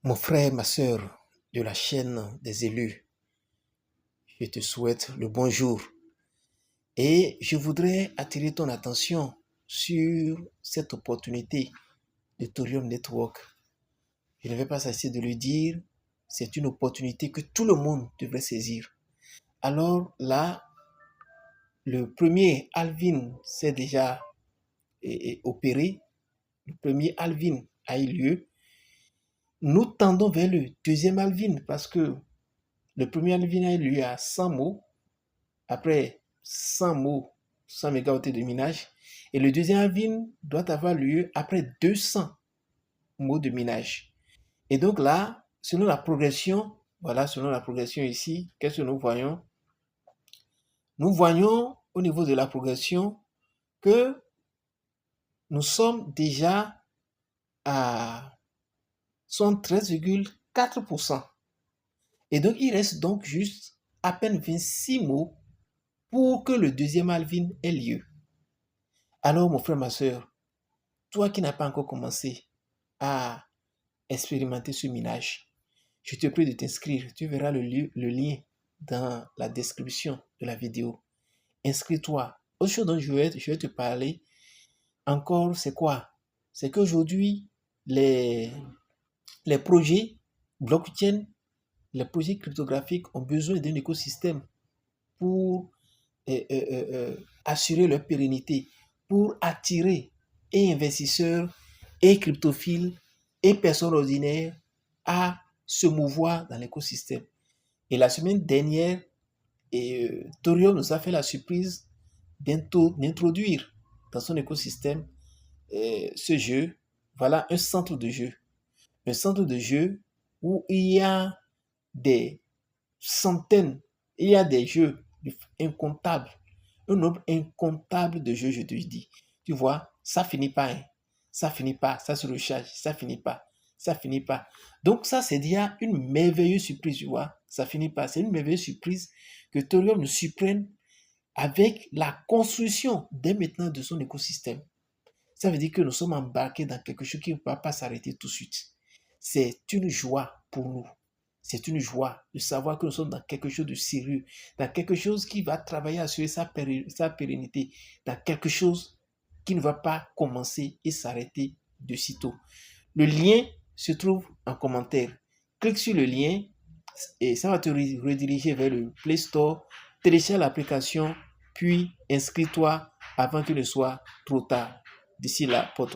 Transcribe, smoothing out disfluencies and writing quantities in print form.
Mon frère, ma sœur de la chaîne des élus, je te souhaite le bonjour et je voudrais attirer ton attention sur cette opportunité de Thorium Network. Je ne vais pas cesser de le dire, c'est une opportunité que tout le monde devrait saisir. Alors là, le premier Alvin s'est déjà opéré, le premier Alvin a eu lieu. Nous tendons vers le deuxième Alvin parce que le premier Alvin a eu lieu à 100 mots, après 100 mots, 100 mégaoctets de minage, et le deuxième Alvin doit avoir lieu après 200 mots de minage. Et donc là, selon la progression, voilà, selon la progression ici, qu'est-ce que nous voyons? Nous voyons au niveau de la progression que nous sommes déjà à 73,4%. Et donc, il reste donc juste à peine 26 mots pour que le deuxième Alvin ait lieu. Alors, mon frère, ma soeur, toi qui n'as pas encore commencé à expérimenter ce minage, je te prie de t'inscrire. Tu verras le lien dans la description de la vidéo. Inscris-toi. Autre chose dont je vais te parler encore, c'est quoi? C'est qu'aujourd'hui, les projets blockchain, les projets cryptographiques ont besoin d'un écosystème pour assurer leur pérennité, pour attirer et investisseurs, et cryptophiles, et personnes ordinaires à se mouvoir dans l'écosystème. Et la semaine dernière, Thorium nous a fait la surprise d'introduire dans son écosystème ce jeu. Voilà un centre de jeu. Un centre de jeu où il y a des centaines, il y a des jeux incomptables, un nombre incontable de jeux, je te dis. Tu vois, ça finit pas, hein. Ça finit pas, ça se recharge, ça finit pas, ça finit pas. Donc ça, c'est déjà une merveilleuse surprise, tu vois. Ça finit pas, c'est une merveilleuse surprise que Thorium nous surprenne avec la construction dès maintenant de son écosystème. Ça veut dire que nous sommes embarqués dans quelque chose qui ne va pas s'arrêter tout de suite. C'est une joie pour nous. C'est une joie de savoir que nous sommes dans quelque chose de sérieux, dans quelque chose qui va travailler à assurer sa pérennité, dans quelque chose qui ne va pas commencer et s'arrêter de sitôt. Le lien se trouve en commentaire. Clique sur le lien et ça va te rediriger vers le Play Store. Télécharge l'application, puis inscris-toi avant qu'il ne soit trop tard. D'ici là, porte